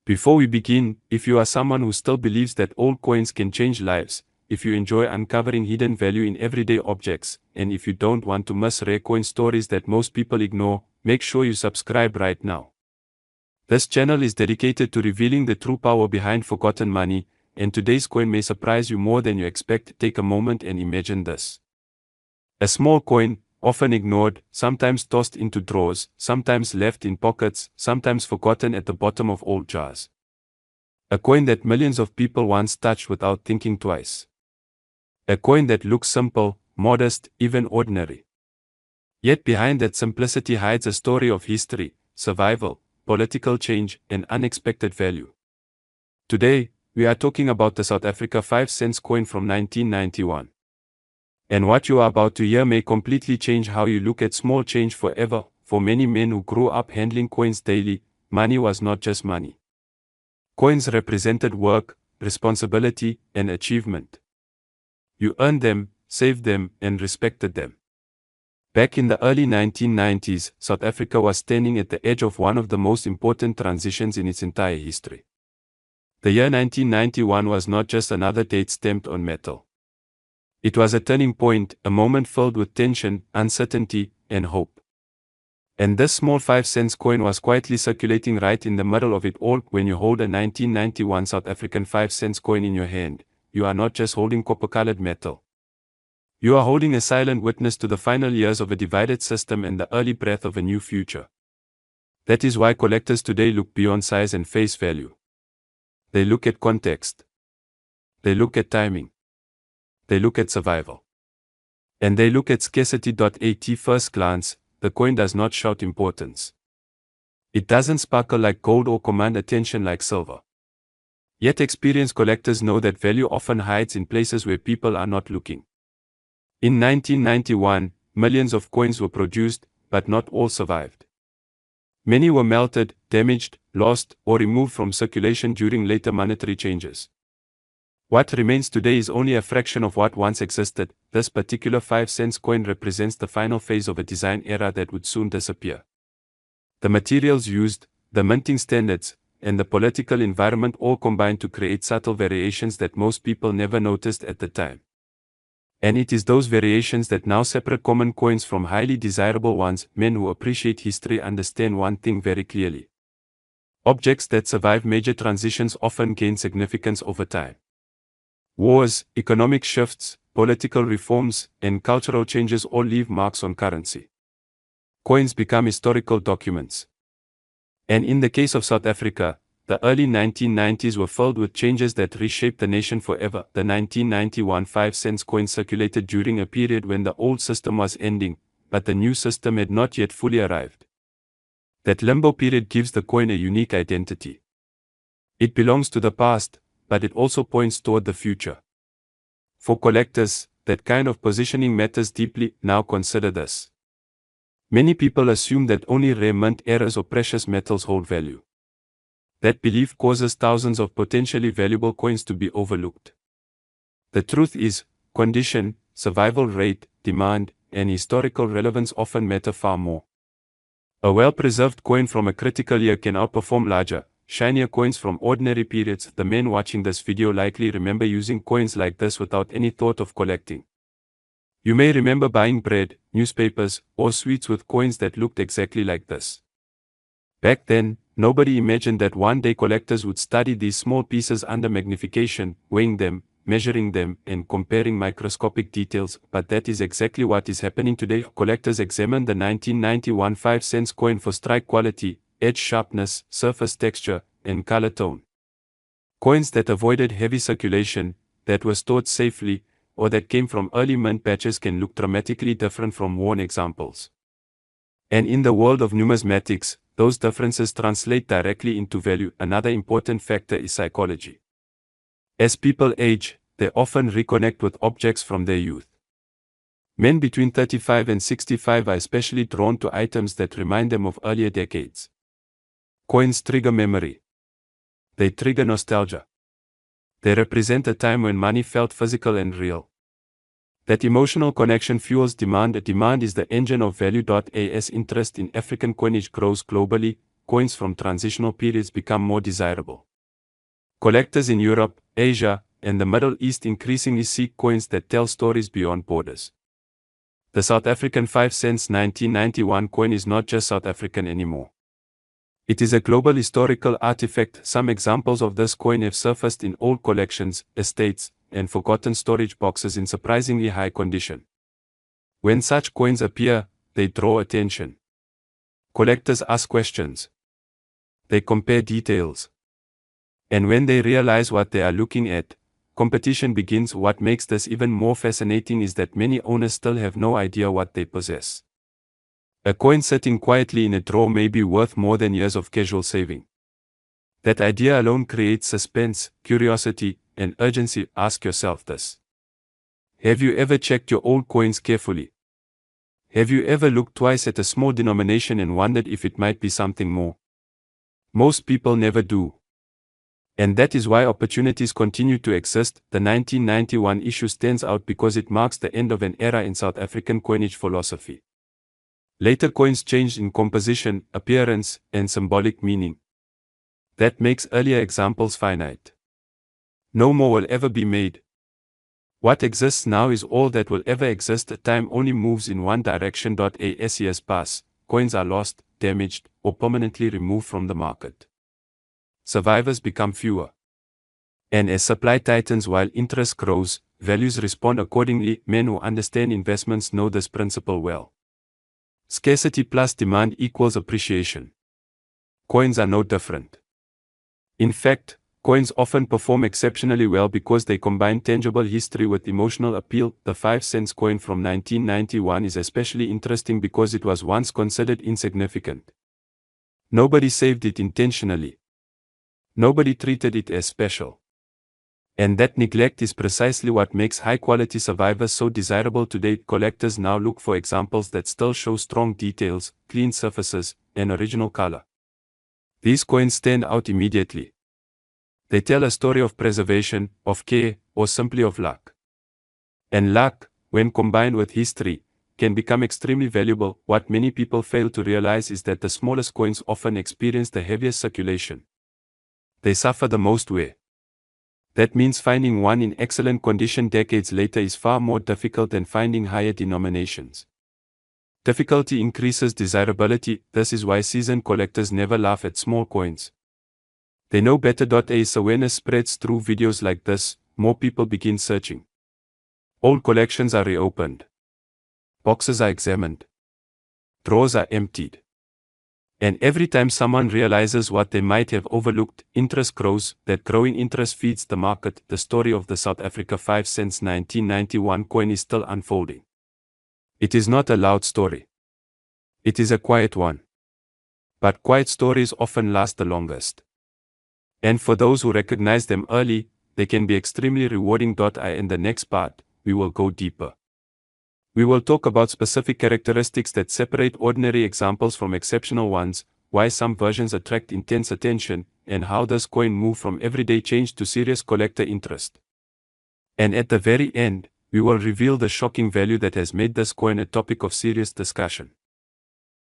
Before we begin, if you are someone who still believes that old coins can change lives, if you enjoy uncovering hidden value in everyday objects, and if you don't want to miss rare coin stories that most people ignore, make sure you subscribe right now. This channel is dedicated to revealing the true power behind forgotten money, and today's coin may surprise you more than you expect. Take a moment and imagine this. A small coin, often ignored, sometimes tossed into drawers, sometimes left in pockets, sometimes forgotten at the bottom of old jars. A coin that millions of people once touched without thinking twice. A coin that looks simple, modest, even ordinary. Yet behind that simplicity hides a story of history, survival, political change, and unexpected value. Today, we are talking about the South Africa 5-cent coin from 1991. And what you are about to hear may completely change how you look at small change forever. For many men who grew up handling coins daily, money was not just money. Coins represented work, responsibility, and achievement. You earned them, saved them, and respected them. Back in the early 1990s, South Africa was standing at the edge of one of the most important transitions in its entire history. The year 1991 was not just another date stamped on metal. It was a turning point, a moment filled with tension, uncertainty, and hope. And this small 5-cent coin was quietly circulating right in the middle of it all. When you hold a 1991 South African 5-cent coin in your hand, you are not just holding copper-colored metal. You are holding a silent witness to the final years of a divided system and the early breath of a new future. That is why collectors today look beyond size and face value. They look at context. They look at timing. They look at survival. And they look at scarcity. At first glance, the coin does not shout importance. It doesn't sparkle like gold or command attention like silver. Yet experienced collectors know that value often hides in places where people are not looking. In 1991, millions of coins were produced, but not all survived. Many were melted, damaged, lost, or removed from circulation during later monetary changes. What remains today is only a fraction of what once existed. This particular 5-cent coin represents the final phase of a design era that would soon disappear. The materials used, the minting standards, and the political environment all combined to create subtle variations that most people never noticed at the time. And it is those variations that now separate common coins from highly desirable ones. Men who appreciate history understand one thing very clearly. Objects that survive major transitions often gain significance over time. Wars, economic shifts, political reforms, and cultural changes all leave marks on currency. Coins become historical documents. And in the case of South Africa, the early 1990s were filled with changes that reshaped the nation forever. The 1991 5-cent coin circulated during a period when the old system was ending, but the new system had not yet fully arrived. That limbo period gives the coin a unique identity. It belongs to the past, but it also points toward the future. For collectors, that kind of positioning matters deeply. Now consider this. Many people assume that only rare mint errors or precious metals hold value. That belief causes thousands of potentially valuable coins to be overlooked. The truth is, condition, survival rate, demand, and historical relevance often matter far more. A well-preserved coin from a critical year can outperform larger, shinier coins from ordinary periods. The men watching this video likely remember using coins like this without any thought of collecting. You may remember buying bread, newspapers, or sweets with coins that looked exactly like this. Back then, nobody imagined that one day collectors would study these small pieces under magnification, weighing them, measuring them, and comparing microscopic details. But that is exactly what is happening today. Collectors examine the 1991 5-cent coin for strike quality, edge sharpness, surface texture, and color tone. Coins that avoided heavy circulation, that were stored safely, or that came from early mint batches can look dramatically different from worn examples. And in the world of numismatics, those differences translate directly into value. Another important factor is psychology. As people age, they often reconnect with objects from their youth. Men between 35 and 65 are especially drawn to items that remind them of earlier decades. Coins trigger memory. They trigger nostalgia. They represent a time when money felt physical and real. That emotional connection fuels demand. Demand is the engine of value. As interest in African coinage grows globally, coins from transitional periods become more desirable. Collectors in Europe, Asia, and the Middle East increasingly seek coins that tell stories beyond borders. The South African 5 cents 1991 coin is not just South African anymore. It is a global historical artifact. Some examples of this coin have surfaced in old collections, estates, and forgotten storage boxes in surprisingly high condition. When such coins appear, they draw attention. Collectors ask questions. They compare details. And when they realize what they are looking at, competition begins. What makes this even more fascinating is that many owners still have no idea what they possess. A coin sitting quietly in a drawer may be worth more than years of casual saving. That idea alone creates suspense, curiosity, and urgency. Ask yourself this. Have you ever checked your old coins carefully? Have you ever looked twice at a small denomination and wondered if it might be something more? Most people never do. And that is why opportunities continue to exist. The 1991 issue stands out because it marks the end of an era in South African coinage philosophy. Later coins changed in composition, appearance, and symbolic meaning. That makes earlier examples finite. No more will ever be made. What exists now is all that will ever exist. Time only moves in one direction. As years pass, coins are lost, damaged, or permanently removed from the market. Survivors become fewer. And as supply tightens while interest grows, values respond accordingly. Men who understand investments know this principle well. Scarcity plus demand equals appreciation. Coins are no different. In fact, coins often perform exceptionally well because they combine tangible history with emotional appeal. The 5 cents coin from 1991 is especially interesting because it was once considered insignificant. Nobody saved it intentionally. Nobody treated it as special. And that neglect is precisely what makes high-quality survivors so desirable today. Collectors now look for examples that still show strong details, clean surfaces, and original color. These coins stand out immediately. They tell a story of preservation, of care, or simply of luck. And luck, when combined with history, can become extremely valuable. What many people fail to realize is that the smallest coins often experience the heaviest circulation. They suffer the most wear. That means finding one in excellent condition decades later is far more difficult than finding higher denominations. Difficulty increases desirability. This is why seasoned collectors never laugh at small coins. They know better. As awareness spreads through videos like this, more people begin searching. Old collections are reopened. Boxes are examined. Drawers are emptied. And every time someone realizes what they might have overlooked, interest grows. That growing interest feeds the market. The story of the South Africa 5 cents 1991 coin is still unfolding. It is not a loud story. It is a quiet one. But quiet stories often last the longest. And for those who recognize them early, they can be extremely rewarding. In the next part, we will go deeper. We will talk about specific characteristics that separate ordinary examples from exceptional ones, why some versions attract intense attention, and how this coin moved from everyday change to serious collector interest. And at the very end, we will reveal the shocking value that has made this coin a topic of serious discussion.